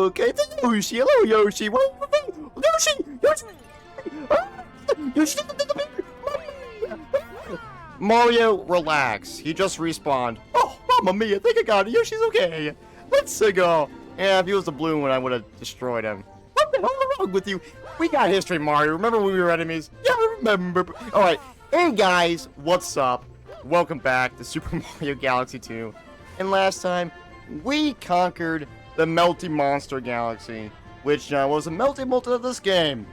okay? It's Yoshi. Hello, Yoshi. Yoshi! Yoshi! Yoshi! Mario, relax. He just respawned. Oh, Mamma Mia, I think I got it. Yoshi's okay. Let's go. Yeah, if he was the blue one, I would have destroyed him. What the hell is wrong with you? We got history, Mario. Remember when we were enemies? Yeah, I remember. Alright. Hey, guys. What's up? Welcome back to Super Mario Galaxy 2. And last time, we conquered the Melty Monster Galaxy, which was a melting multi of this game.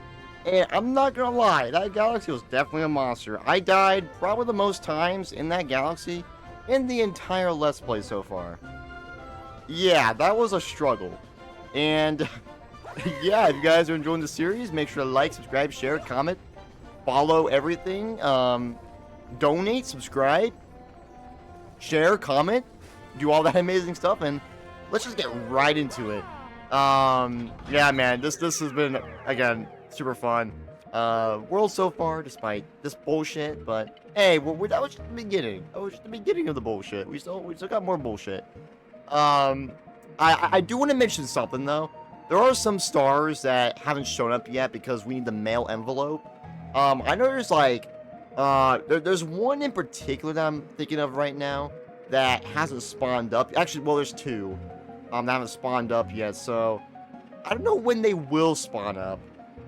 And I'm not gonna lie, that galaxy was definitely a monster. I died probably the most times in that galaxy in the entire Let's Play so far. Yeah, that was a struggle. And yeah, if you guys are enjoying the series, make sure to like, subscribe, share, comment, follow everything. Donate, subscribe, share, comment, do all that amazing stuff, and let's just get right into it. Yeah, man, this has been, again, super fun world so far, despite this bullshit. But hey, that was just the beginning. That was just the beginning of the bullshit. We still got more bullshit. I do want to mention something though. There are some stars that haven't shown up yet because we need the mail envelope. I know there's like there's one in particular that I'm thinking of right now that hasn't spawned up. Actually, well, there's two that haven't spawned up yet. So I don't know when they will spawn up.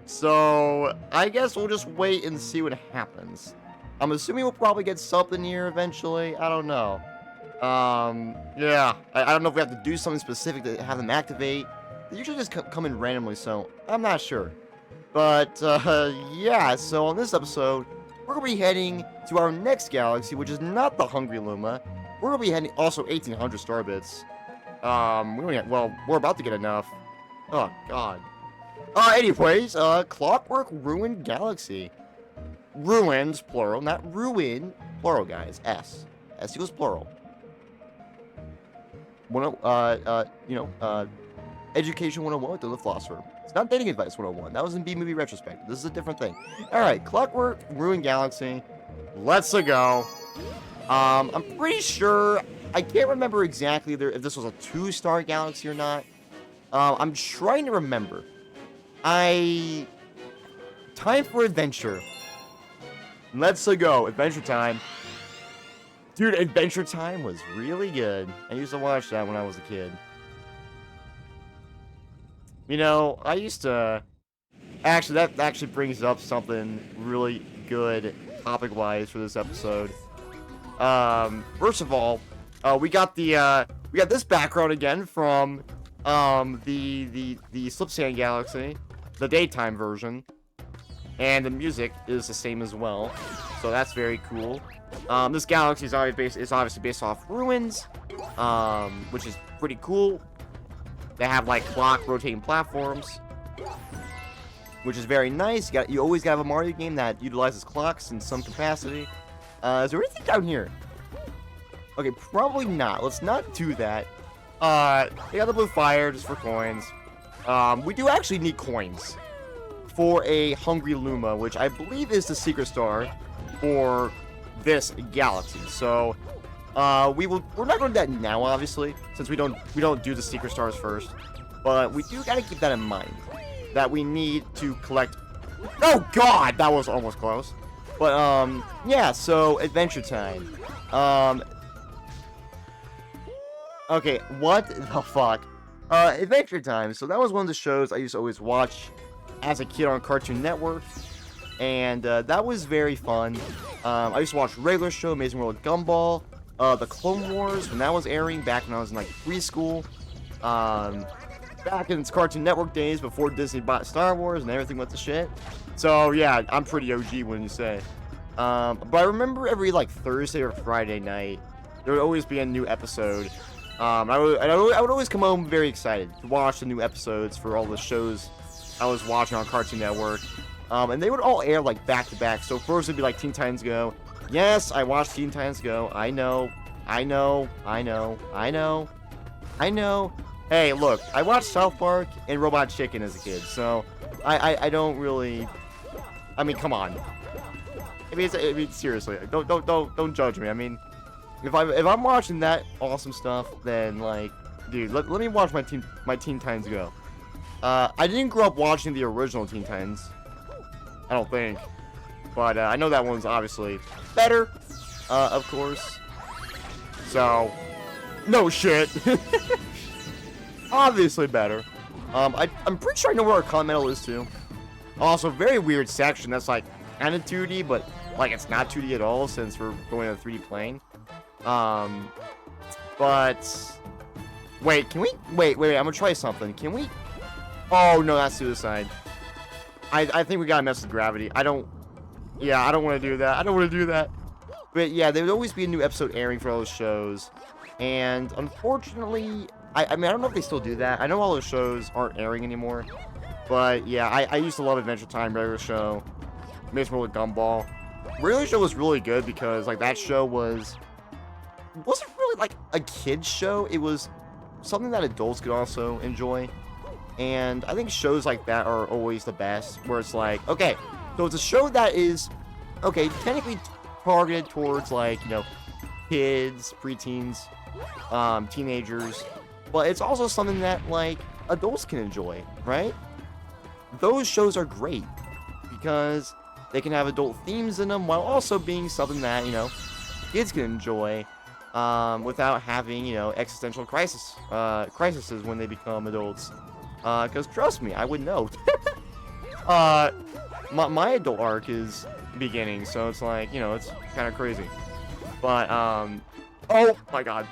So, I guess we'll just wait and see what happens. I'm assuming we'll probably get something here eventually. I don't know. Yeah. I don't know if we have to do something specific to have them activate. They usually just come in randomly, so I'm not sure. But, yeah. So, on this episode, we're going to be heading to our next galaxy, which is not the Hungry Luma. We're going to be heading also 1,800 star bits. We're about to get enough. Oh, God. Anyways, Clockwork Ruined Galaxy. Ruins, plural, not ruin, plural, guys. S equals plural. Education 101 to the Philosopher. It's not dating advice 101. That was in B-movie retrospective. This is a different thing. Alright, Clockwork Ruined Galaxy. Let's go. I'm pretty sure, I can't remember exactly if this was a 2-star galaxy or not. I'm trying to remember. Time for adventure. Let's go. Adventure Time. Dude, Adventure Time was really good. I used to watch that when I was a kid. You know, I used to... Actually, that actually brings up something really good topic-wise for this episode. First of all, we got this background again from the Slipsand Galaxy. The daytime version, and the music is the same as well, so that's very cool. This galaxy is obviously based off ruins, which is pretty cool. They have like clock rotating platforms, which is very nice. You always gotta have a Mario game that utilizes clocks in some capacity. Is there anything down here? Okay, probably not. Let's not do that. They got the blue fire just for coins. We do actually need coins for a Hungry Luma, which I believe is the secret star for this galaxy. So, we're not going to do that now, obviously, since we don't do the secret stars first. But we do got to keep that in mind, that we need to collect. Oh God, that was almost close. But yeah. So Adventure Time. Okay, what the fuck? Adventure Time. So that was one of the shows I used to always watch as a kid on Cartoon Network, and that was very fun. I used to watch regular show, Amazing World of Gumball, the Clone Wars when that was airing back when I was in like preschool. Back in its Cartoon Network days before Disney bought Star Wars and everything went to shit. So yeah, I'm pretty OG when you say. But I remember every like Thursday or Friday night there would always be a new episode. I would always come home very excited to watch the new episodes for all the shows I was watching on Cartoon Network. And they would all air like back to back. So first it'd be like Teen Titans Go. Yes, I watched Teen Titans Go. I know. Hey, look, I watched South Park and Robot Chicken as a kid, so I don't really. I mean, come on. I mean, seriously, don't judge me. I mean, if I'm watching that awesome stuff, then like, dude, let me watch my Teen Titans Go. I didn't grow up watching the original Teen Titans. I don't think. But I know that one's obviously better, of course. So, no shit. Obviously better. I'm pretty sure I know where our Continental is too. Also, very weird section that's like kind of 2D, but like it's not 2D at all since we're going on a 3D plane. But wait, can we? Wait. I'm gonna try something. Can we? Oh no, that's suicide. I think we gotta mess with gravity. I don't want to do that. I don't want to do that. But yeah, there would always be a new episode airing for all those shows, and unfortunately, I mean I don't know if they still do that. I know all those shows aren't airing anymore, but yeah, I used to love Adventure Time, regular show, Miss World with Gumball. Regular show was really good because like that show wasn't really like a kid's show. It was something that adults could also enjoy. And I think shows like that are always the best, where it's like, okay, so it's a show that is, okay, technically targeted towards like, you know, kids, preteens, teenagers, but it's also something that like adults can enjoy, right? Those shows are great because they can have adult themes in them while also being something that, you know, kids can enjoy without having, you know, existential crises when they become adults. Because trust me, I would know. My adult arc is beginning, so it's like, you know, it's kind of crazy. But, oh my god.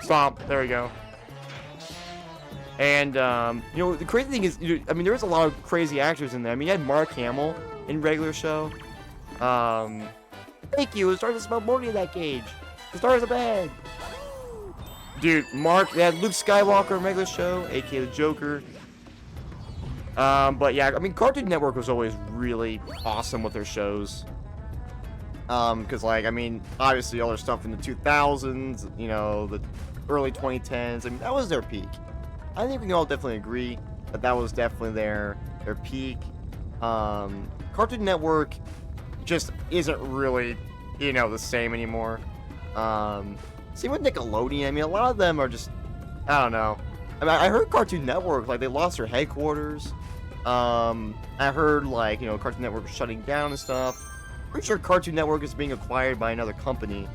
Stop. There we go. And, you know, the crazy thing is, I mean, there's a lot of crazy actors in there. I mean, you had Mark Hamill in regular show. Thank you. It started to smell morning in that cage. The stars are bad. Dude, they had Luke Skywalker in regular show, aka the Joker. But yeah, I mean, Cartoon Network was always really awesome with their shows. Because like, I mean, obviously all their stuff in the 2000s, you know, the early 2010s, I mean, that was their peak. I think we can all definitely agree that that was definitely their peak. Cartoon Network just isn't really, you know, the same anymore. Same with Nickelodeon. I mean, a lot of them are just, I don't know. I mean, I heard Cartoon Network, like, they lost their headquarters. I heard, like, you know, Cartoon Network was shutting down and stuff. Pretty sure Cartoon Network is being acquired by another company.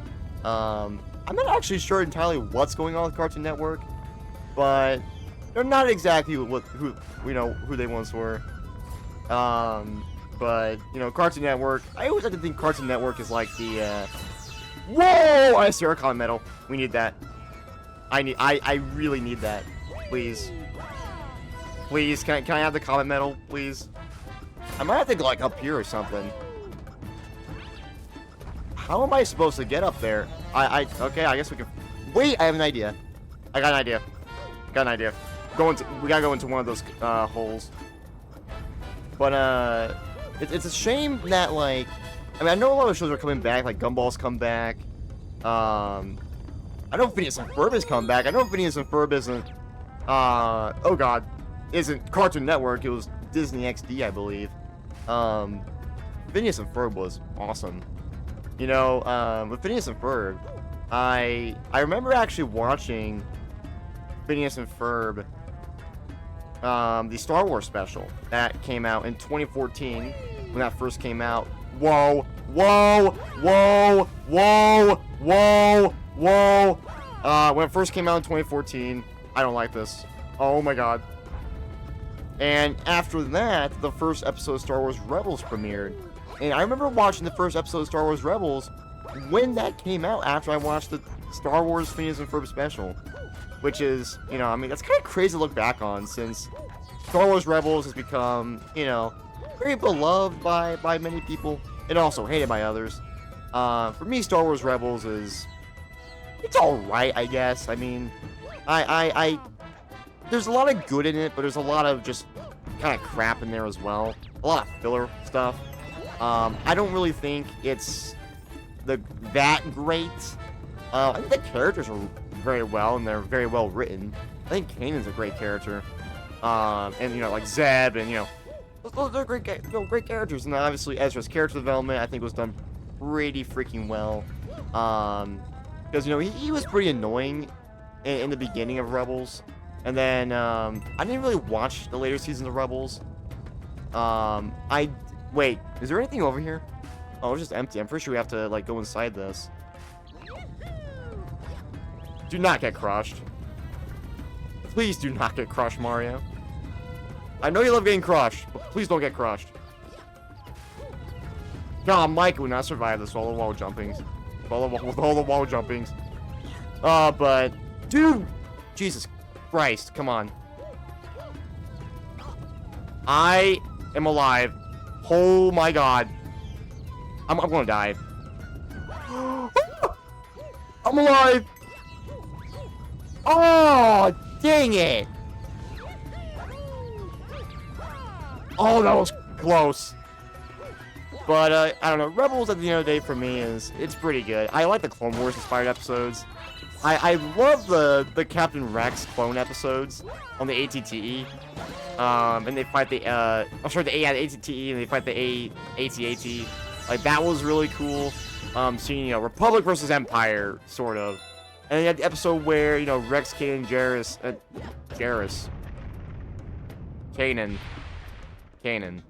I'm not actually sure entirely what's going on with Cartoon Network, but they're not exactly who they once were. But, you know, Cartoon Network, I always like to think Cartoon Network is like the, whoa! I see our Comet Medal. We need that. I really need that. Please. Please, can I have the Comet Medal, please? I might have to go, like, up here or something. How am I supposed to get up there? Okay, I guess we can... Wait, I have an idea. I got an idea. We gotta go into one of those, holes. But, it's a shame that, like... I mean, I know a lot of shows are coming back, like Gumball's come back. I know Phineas and Ferb has come back. I know Phineas and Ferb isn't, oh god, isn't Cartoon Network. It was Disney XD, I believe. Phineas and Ferb was awesome. You know, with Phineas and Ferb, I remember actually watching Phineas and Ferb, the Star Wars special that came out in 2014 when that first came out. Whoa. When it first came out in 2014, I don't like this. Oh my god. And after that, the first episode of Star Wars Rebels premiered. And I remember watching the first episode of Star Wars Rebels when that came out after I watched the Star Wars Phineas and Ferb special. Which is, you know, I mean, that's kind of crazy to look back on since Star Wars Rebels has become, you know, very beloved by many people, and also hated by others. For me, Star Wars Rebels it's alright, I guess. I mean, there's a lot of good in it, but there's a lot of just kind of crap in there as well. A lot of filler stuff. I don't really think it's that great. I think the characters are very well, and they're very well written. I think Kanan's a great character. And, you know, like Zeb, and, you know, those are great characters. And obviously Ezra's character development, I think, was done pretty freaking well. Because, you know, he was pretty annoying in the beginning of Rebels. And then, I didn't really watch the later seasons of Rebels. Wait, is there anything over here? Oh, it's just empty. I'm pretty sure we have to, like, go inside this. Do not get crushed. Please do not get crushed, Mario. I know you love getting crushed, but please don't get crushed. God, Mike would not survive this all the wall jumpings. With all the wall jumpings. But, dude, Jesus Christ, come on. I am alive. Oh my God. I'm gonna die. I'm alive. Oh, dang it. Oh, that was close. But, I don't know. Rebels, at the end of the day, for me, it's pretty good. I like the Clone Wars inspired episodes. I love the Captain Rex clone episodes on the ATTE. And they fight the ATTE, and they fight the AT-AT. Like, that was really cool. Seeing, you know, Republic versus Empire, sort of. And then you had the episode where, you know, Rex, Kanan, Kanan.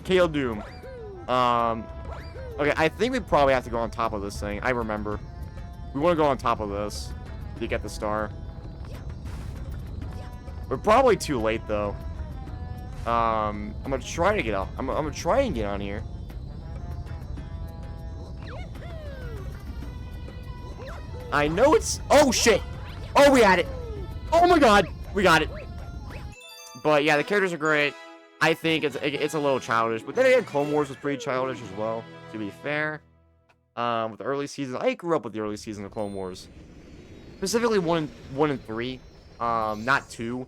Kale Doom. Okay, I think we probably have to go on top of this thing. I remember. We want to go on top of this to get the star. We're probably too late, though. I'm gonna try to get up. I'm gonna try and get on here. I know it's... Oh, shit! Oh, we had it! Oh, my God! We got it! But, yeah, the characters are great. I think it's a little childish. But then again, Clone Wars was pretty childish as well, to be fair. With the early seasons. I grew up with the early seasons of Clone Wars. Specifically 1 and 3. Not 2.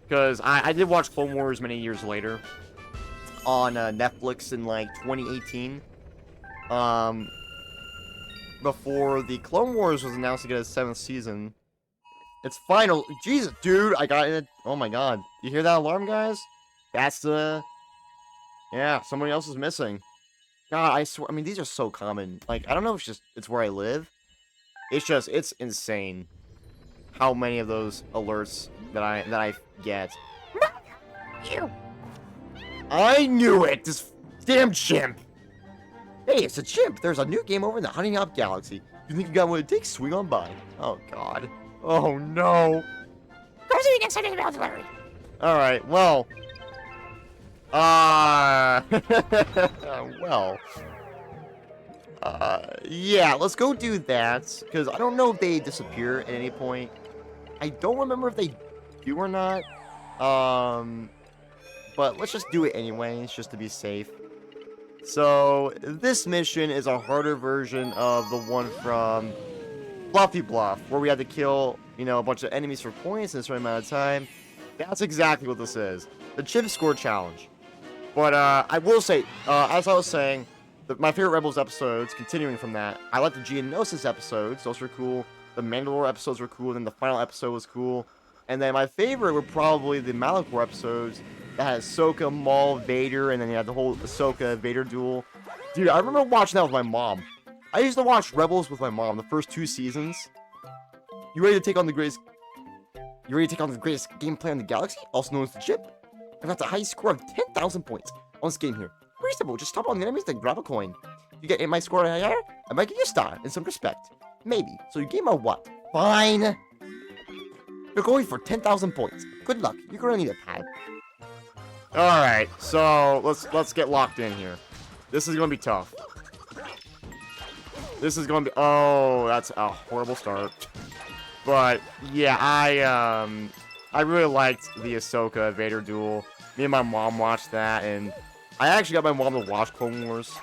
Because I did watch Clone Wars many years later. On Netflix in, like, 2018. Before the Clone Wars was announced to get a 7th season. It's final. Jesus, dude, I got it. Oh my God. You hear that alarm, guys? That's the... Yeah, somebody else is missing. God, I swear. I mean, these are so common. Like, I don't know if it's where I live. It's insane how many of those alerts that I get. I knew it! This damn chimp! Hey, it's a chimp! There's a new game over in the Honey Hop Galaxy. You think you got what it takes? Swing on by. Oh, God. Oh, no. Come see me next time in the mail delivery. Alright, well. Yeah, let's go do that. Because I don't know if they disappear at any point. I don't remember if they do or not. But let's just do it anyways, just to be safe. So, this mission is a harder version of the one from Fluffy Bluff, where we had to kill, you know, a bunch of enemies for points in a certain amount of time. That's exactly what this is. The Chip Score Challenge. But, I will say, as I was saying, my favorite Rebels episodes, continuing from that, I like the Geonosis episodes. Those were cool. The Mandalore episodes were cool. And then the final episode was cool. And then my favorite were probably the Malachor episodes that had Ahsoka, Maul, Vader, and then you had the whole Ahsoka Vader duel. Dude, I remember watching that with my mom. I used to watch Rebels with my mom the first 2 seasons. You ready to take on the greatest... You ready to take on the greatest gameplay in the galaxy, also known as the chip? I've got the highest score of 10,000 points on this game here. Very simple, just stop on the enemies, then grab a coin. If you get my score higher, I might give you a star and some respect. Maybe. So you game or what? Fine. You're going for 10,000 points. Good luck. You're gonna need a pad. Alright, so let's get locked in here. This is gonna be tough. This is gonna be... Oh, that's a horrible start. But, yeah, I really liked the Ahsoka Vader duel. Me and my mom watched that, and I actually got my mom to watch Clone Wars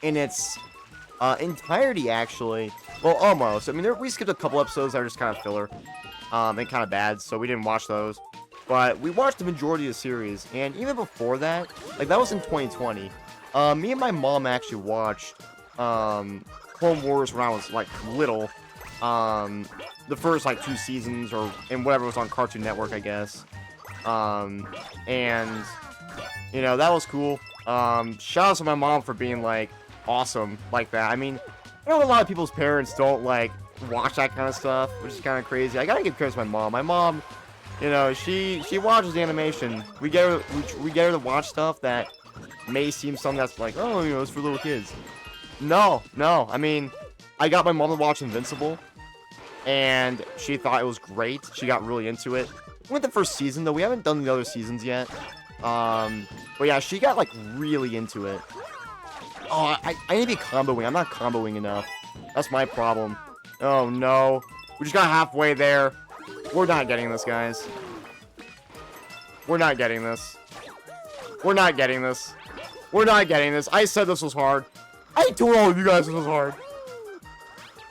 in its entirety, actually. Well, almost. I mean, we skipped a couple episodes that are just kind of filler and kind of bad, so we didn't watch those. But we watched the majority of the series, and even before that, like, that was in 2020. Me and my mom actually watched Clone Wars when I was, like, little. The first, like, 2 seasons, and whatever was on Cartoon Network, I guess. And, you know, that was cool. Shout out to my mom for being, like, awesome like that. I mean, I know a lot of people's parents don't, like, watch that kind of stuff, which is kind of crazy. I gotta give credit to my mom. My mom, you know, she watches the animation. We get her to watch stuff that may seem something that's like, oh, you know, it's for little kids. No. I mean, I got my mom to watch Invincible, and she thought it was great. She got really into it. We went the first season, though. We haven't done the other seasons yet. But yeah, she got, like, really into it. Oh, I need to be comboing. I'm not comboing enough. That's my problem. Oh, no. We just got halfway there. We're not getting this, guys. We're not getting this. We're not getting this. We're not getting this. I said this was hard. I told all of you guys this was hard.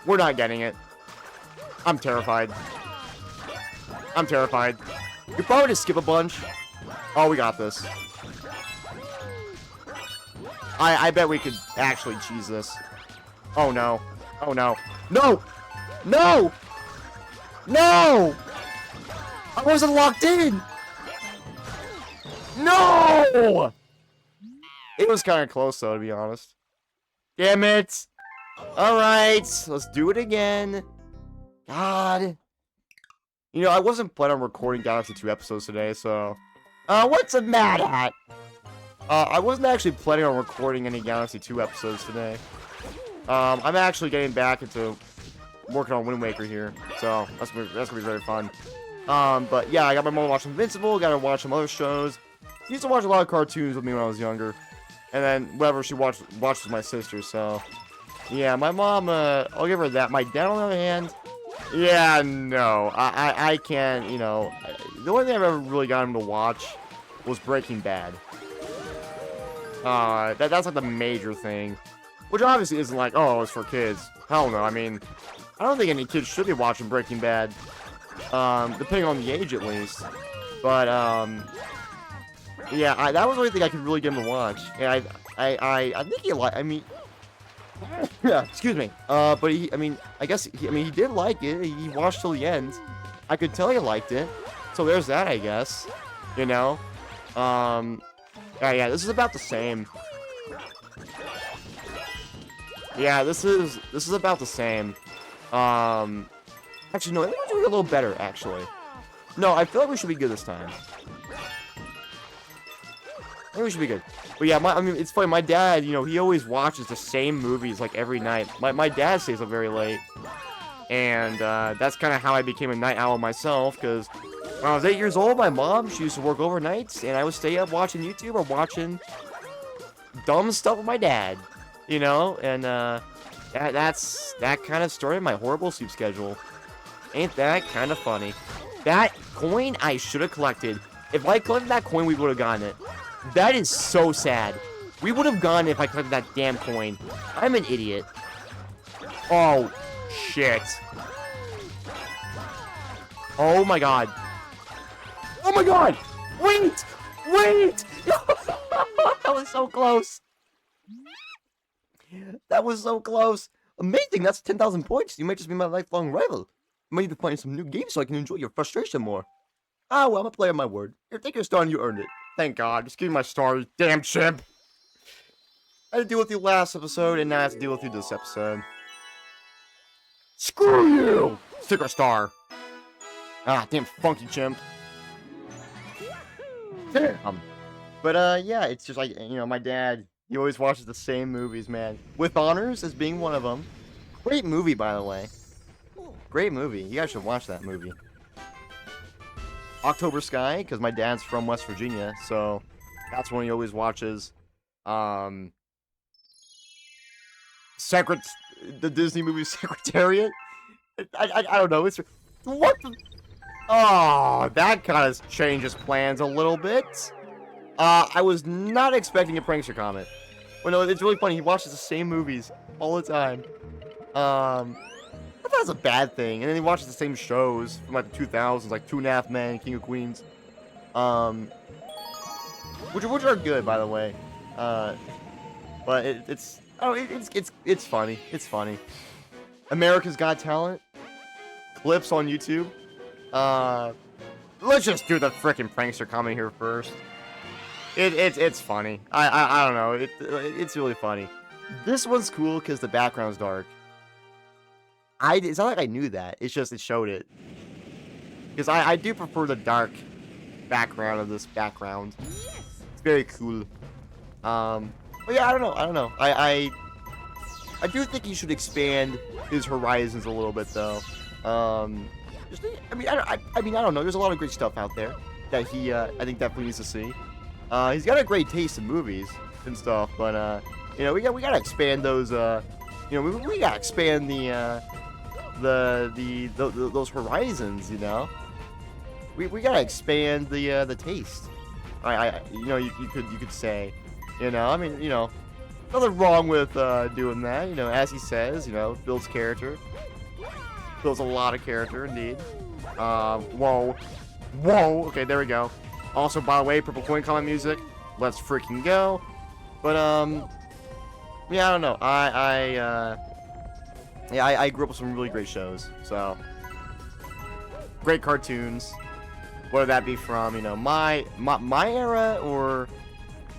We're not getting it. I'm terrified. I'm terrified. You probably just skip a bunch. Oh, we got this. I bet we could actually cheese this. Oh, no. Oh, no. No! No! No! I wasn't locked in! No! It was kind of close, though, to be honest. Damn it! Alright, let's do it again. God. You know, I wasn't planning on recording Galaxy 2 episodes today, so... what's a mad hat? I wasn't actually planning on recording any Galaxy 2 episodes today. I'm actually getting back into working on Wind Waker here, so that's gonna be very fun. But yeah, I got my mom watching Invincible, got her watch some other shows. She used to watch a lot of cartoons with me when I was younger. And then whatever she watched with my sister, so... Yeah, my mom, I'll give her that. My dad, on the other hand... Yeah, no. I can't, you know... The only thing I've ever really got him to watch was Breaking Bad. That's like the major thing. Which obviously isn't like, oh, it's for kids. Hell no, I mean... I don't think any kids should be watching Breaking Bad. Depending on the age, at least. But, yeah, that was the only thing I could really get him to watch. And I think he I mean... Yeah, excuse me. But he, I mean, I guess, he did like it. He watched till the end. I could tell he liked it. So there's that, I guess. You know? Yeah, this is about the same. Yeah, this is about the same. Actually, no, I think we're doing a little better, actually. No, I feel like we should be good this time. I think we should be good. But yeah, I mean, it's funny. My dad, you know, he always watches the same movies, like, every night. My dad stays up very late. And, that's kind of how I became a night owl myself, because when I was 8 years old, my mom, she used to work overnights, and I would stay up watching YouTube or watching dumb stuff with my dad. You know? And, that kind of started my horrible sleep schedule. Ain't that kind of funny? That coin I should have collected. If I collected that coin, we would have gotten it. That is so sad. We would have gone if I collected that damn coin. I'm an idiot. Oh, shit. Oh my god. Oh my god! Wait! Wait! That was so close. That was so close. Amazing, that's 10,000 points. You might just be my lifelong rival. I might need to find some new games so I can enjoy your frustration more. Ah, well, I'm a player of my word. Here, take your star and you earned it. Thank God. Just give me my star, you damn chimp. I had to deal with you last episode, and now I have to deal with you this episode. Screw you! Sticker star. Ah, damn funky chimp. Damn. But, yeah, it's just like, you know, my dad, he always watches the same movies, man. With Honors as being one of them. Great movie, by the way. Great movie. You guys should watch that movie. October Sky, because my dad's from West Virginia, so that's one he always watches. The Disney movie Secretariat? I don't know. It's what the... Oh, that kind of changes plans a little bit. I was not expecting a prankster comment. Well, no, it's really funny. He watches the same movies all the time. I thought it was a bad thing. And then he watches the same shows from like the 2000s, like 2.5 Men, King of Queens. Which are good, by the way. But it's funny. It's funny. America's Got Talent. Clips on YouTube. Let's just do the frickin' prankster comment here first. It's funny. I don't know. It's really funny. This one's cool because the background's dark. It's not like I knew that. It's just it showed it. Because I do prefer the dark background of this background. It's very cool. But yeah, I don't know. I do think he should expand his horizons a little bit, though. I mean, I don't know. There's a lot of great stuff out there that he, I think, definitely needs to see. He's got a great taste in movies and stuff, but you know, we gotta expand those. You know, we gotta expand those horizons. You know, we gotta expand the taste. You know, you could say, you know, I mean, you know, nothing wrong with doing that. You know, as he says, you know, builds character. Builds a lot of character, indeed. Whoa. Okay, there we go. Also, by the way, Purple Coin comment music. Let's freaking go. But, yeah, I don't know. I grew up with some really great shows. So, great cartoons. Whether that be from, you know, my era or,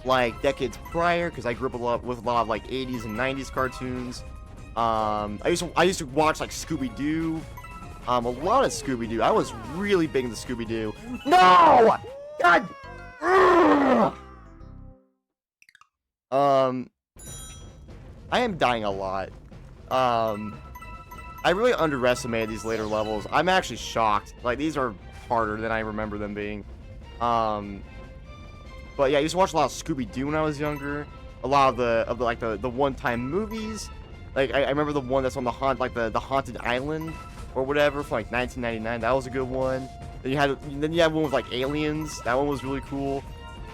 like, decades prior. Because I grew up with a lot of, like, 80s and 90s cartoons. I used to watch like Scooby-Doo, a lot of Scooby-Doo. I was really big into Scooby-Doo. No! God! I am dying a lot. I really underestimated these later levels. I'm actually shocked. Like, these are harder than I remember them being. But yeah, I used to watch a lot of Scooby-Doo when I was younger. A lot of the one-time movies. Like, I remember the one that's on the Haunted Island or whatever from like 1999. That was a good one. Then you had one with like aliens. That one was really cool.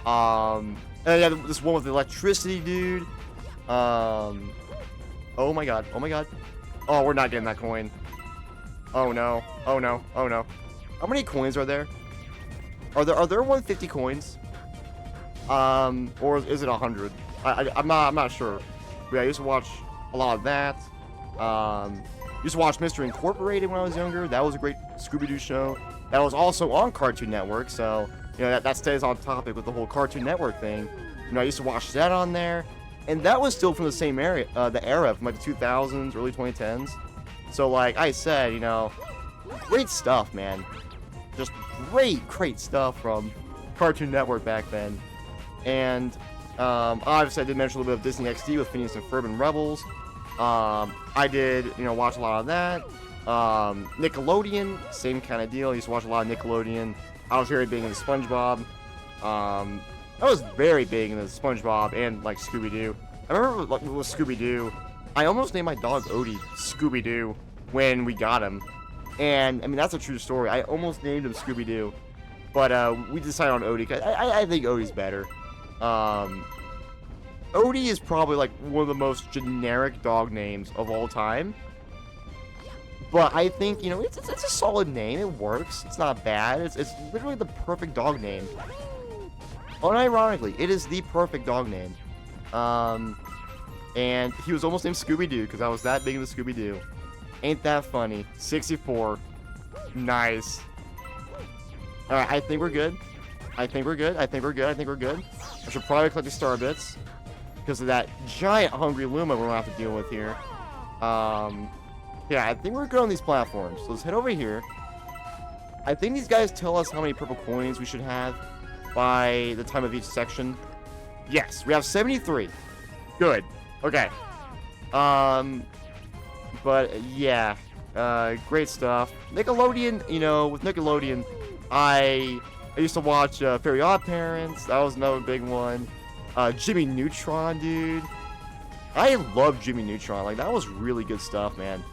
And then you had this one with the electricity dude. Oh my god. Oh, we're not getting that coin. Oh no. How many coins are there? Are there 150 coins? Or is it 100? I'm not sure. But yeah, I used to watch a lot of that. Used to watch Mr. Incorporated when I was younger. That was a great Scooby-Doo show. That was also on Cartoon Network, so you know that stays on topic with the whole Cartoon Network thing. You know, I used to watch that on there, and that was still from the same era, from like the 2000s, early 2010s. So like I said, you know, great stuff, man. Just great stuff from Cartoon Network back then. And obviously I did mention a little bit of Disney XD with Phineas and Ferb and Rebels. I did, you know, watch a lot of that. Nickelodeon, same kind of deal. I used to watch a lot of Nickelodeon. I was very big into SpongeBob. I was very big into SpongeBob and like Scooby-Doo. I remember like, with Scooby-Doo, I almost named my dog Odie Scooby-Doo when we got him. And I mean, that's a true story. I almost named him Scooby-Doo, but we decided on Odie because I think Odie's better. Odie is probably like one of the most generic dog names of all time. But I think, you know, it's a solid name. It works. It's not bad. It's literally the perfect dog name. Unironically, it is the perfect dog name. And he was almost named Scooby-Doo because I was that big into Scooby-Doo. Ain't that funny? 64. Nice. Alright, I think we're good. I think we're good. I should probably collect the star bits because of that giant hungry Luma we're gonna have to deal with here. Yeah, I think we're good on these platforms. So let's head over here. I think these guys tell us how many purple coins we should have by the time of each section. Yes, we have 73. Good. Okay. But yeah, great stuff. Nickelodeon, you know, with Nickelodeon, I used to watch Fairy Odd Parents. That was another big one. Jimmy Neutron, dude. I love Jimmy Neutron. Like, that was really good stuff, man.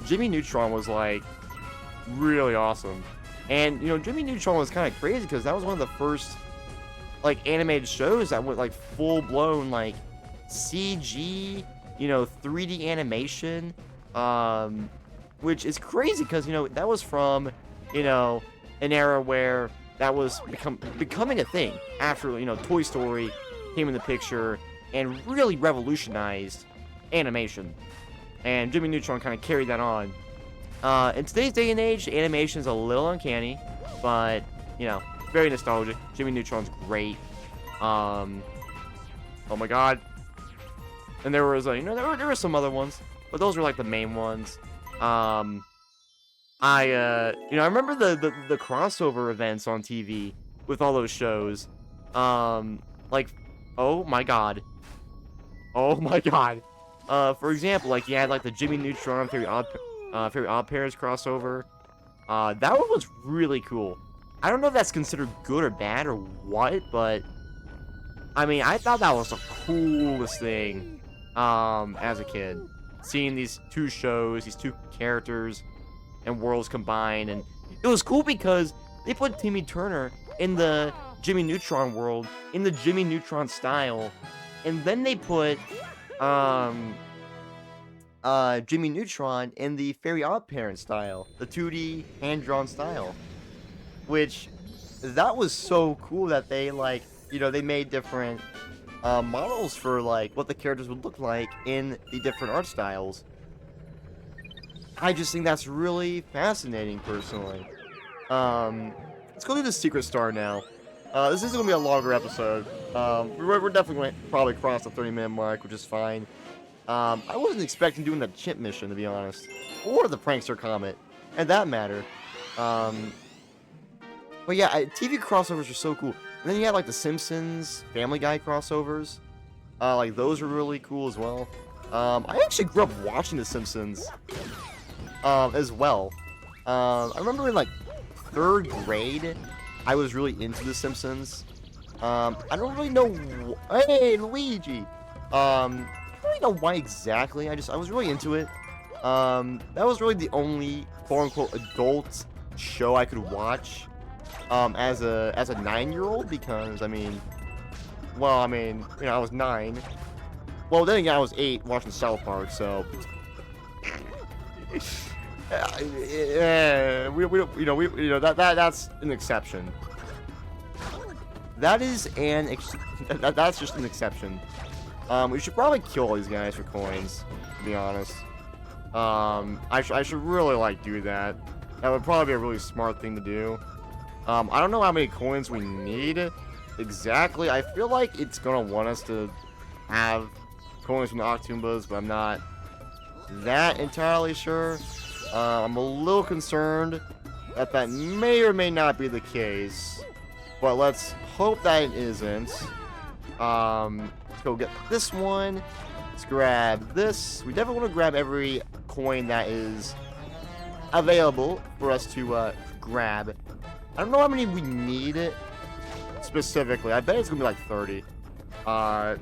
Jimmy Neutron was, like, really awesome. And, you know, Jimmy Neutron was kind of crazy because that was one of the first, like, animated shows that went, like, full-blown, like, CG, you know, 3D animation. Which is crazy because, you know, that was from, you know, an era where that was becoming a thing after, you know, Toy Story came in the picture and really revolutionized animation. And Jimmy Neutron kind of carried that on. In today's day and age, animation is a little uncanny, but, you know, very nostalgic. Jimmy Neutron's great. Oh my god. And there was, you know, there were some other ones. but those are like the main ones. I remember the crossover events on TV with all those shows. Like, oh my god. Oh my god. For example, like, you had, like, the Jimmy Neutron Fairy Odd Parents crossover. That one was really cool. I don't know if that's considered good or bad or what, but, I mean, I thought that was the coolest thing, as a kid. Seeing these two shows, these two characters and worlds combined, and it was cool because they put Timmy Turner in the Jimmy Neutron world, in the Jimmy Neutron style, and then they put, Jimmy Neutron in the Fairy Odd Parent style, the 2D hand-drawn style, which, that was so cool that they, like, you know, they made different, models for, like, what the characters would look like in the different art styles. I just think that's really fascinating, personally. Let's go do the Secret Star now. This isn't gonna be a longer episode. We're definitely going to probably cross the 30-minute mark, which is fine. I wasn't expecting doing the chimp mission, to be honest. Or the Prankster Comet, and that matter. But yeah, TV crossovers are so cool. And then you had, like, the Simpsons, Family Guy crossovers. Like, those were really cool as well. I actually grew up watching The Simpsons, as well. I remember in, like, 3rd grade, I was really into The Simpsons. I don't really know. Hey, Luigi. I don't really know why exactly. I was really into it. That was really the only quote-unquote adult show I could watch, as a 9-year-old, because, I mean, well, I mean, you know, I was 9. Well, then again, I was 8 watching South Park, so. That's an exception. That's just an exception. We should probably kill all these guys for coins, to be honest. I should really, like, do that. That would probably be a really smart thing to do. I don't know how many coins we need exactly. I feel like it's gonna want us to have coins from the Octoombas, but I'm not that entirely sure. I'm a little concerned that may or may not be the case, but let's hope that it isn't. Let's go get this one. Let's grab this. We definitely want to grab every coin that is available for us to grab. I don't know how many we need specifically. I bet it's gonna be like 30, or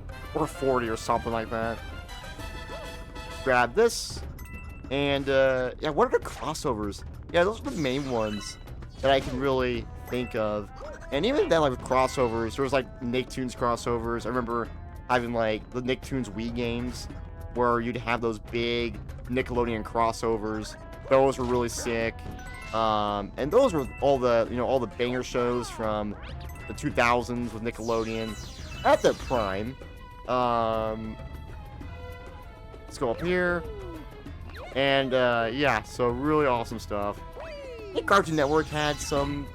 40 or something like that. Grab this. And, yeah, what are the crossovers? Yeah, those are the main ones that I can really think of. And even then, like, with crossovers, there was, like, Nicktoons crossovers. I remember having, like, the Nicktoons Wii games, where you'd have those big Nickelodeon crossovers. Those were really sick. And those were all the, you know, all the banger shows from the 2000s with Nickelodeon at their prime. Let's go up here. And, yeah, so really awesome stuff. I think Cartoon Network has had some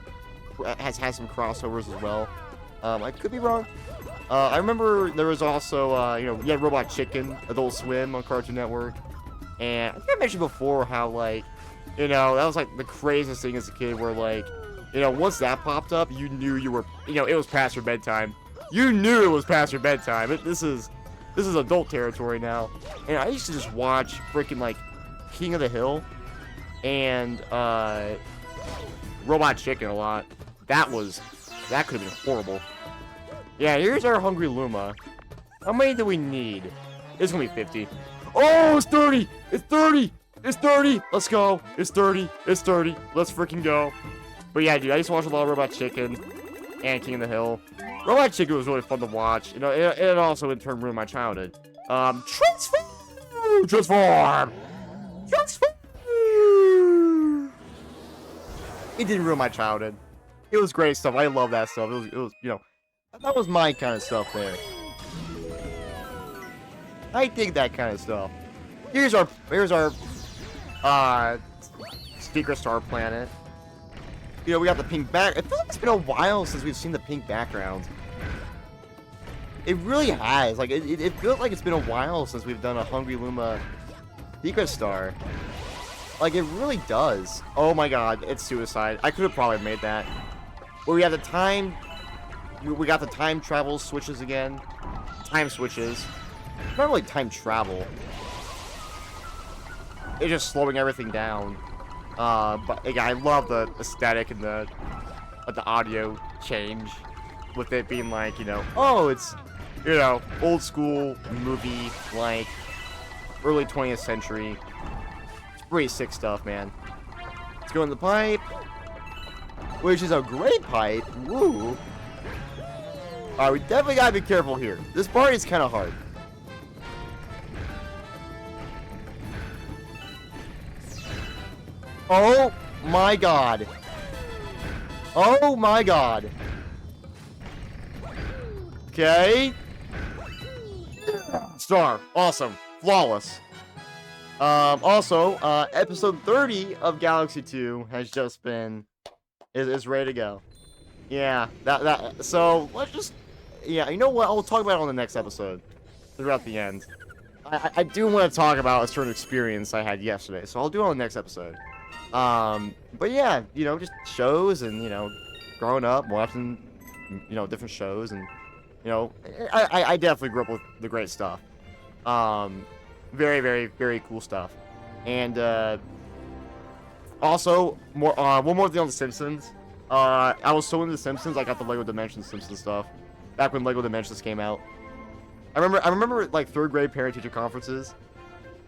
crossovers as well. I could be wrong. I remember there was also, you know, you had Robot Chicken, Adult Swim on Cartoon Network. And I think I mentioned before how, like, you know, that was, like, the craziest thing as a kid where, like, you know, once that popped up, you knew you were, you know, it was past your bedtime. You knew it was past your bedtime. This is adult territory now. And I used to just watch freaking, like, King of the Hill and Robot Chicken a lot. That could have been horrible. Yeah, here's our Hungry Luma. How many do we need? It's gonna be 50. Oh, it's 30! It's 30! It's 30! Let's go! It's 30! It's 30! Let's freaking go! But yeah, dude, I used to watch a lot of Robot Chicken and King of the Hill. Robot Chicken was really fun to watch. You know, it also in turn ruined my childhood. Transform! Transform! Transform! It didn't ruin my childhood. It was great stuff. I love that stuff. It was, you know, that was my kind of stuff there. I dig that kind of stuff. Here's our Secret Star planet. You know, we got the pink back. I feel like it's been a while since we've seen the pink background. It really has. Like, it feels like it's been a while since we've done a Hungry Luma Secret Star. Like, it really does. Oh my god, it's suicide. I could have probably made that. Where we have the time... We got the time travel switches again. Time switches. Not really time travel. It's just slowing everything down. But again, I love the aesthetic and the audio change. With it being like, you know, oh, it's, you know, old school movie, like, early 20th century. It's pretty sick stuff, man. Let's go in the pipe. Which is a great pipe. Woo. Alright, we definitely gotta be careful here. This part is kind of hard. Oh my god. Oh my god. Okay. Star. Awesome. Flawless. Also, episode 30 of Galaxy 2 has just been... is ready to go. Yeah, so, let's just... Yeah, you know what? I'll talk about it on the next episode. Throughout the end. I do want to talk about a certain experience I had yesterday, so I'll do it on the next episode. But yeah, you know, just shows and, you know, growing up, watching, you know, different shows, and, you know, I definitely grew up with the great stuff. Very, very, very cool stuff. And, also, one more thing on The Simpsons. I was so into The Simpsons, I got the Lego Dimensions Simpsons stuff. Back when Lego Dimensions came out. I remember like, 3rd grade parent-teacher conferences.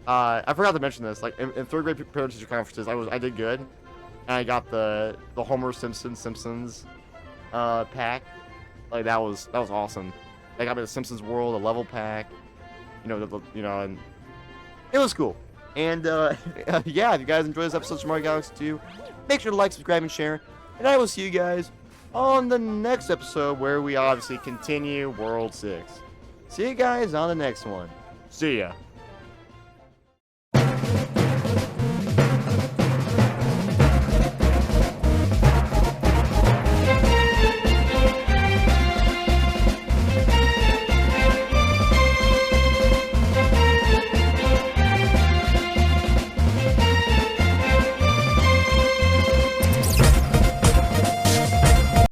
I forgot to mention this. Like, in 3rd grade parent-teacher conferences, I did good. And I got the Homer Simpsons pack. Like, that was awesome. They got me the Simpsons World, a level pack. You know, and it was cool. And, yeah, if you guys enjoyed this episode of Mario Galaxy 2, make sure to like, subscribe, and share. And I will see you guys on the next episode, where we obviously continue World 6. See you guys on the next one. See ya.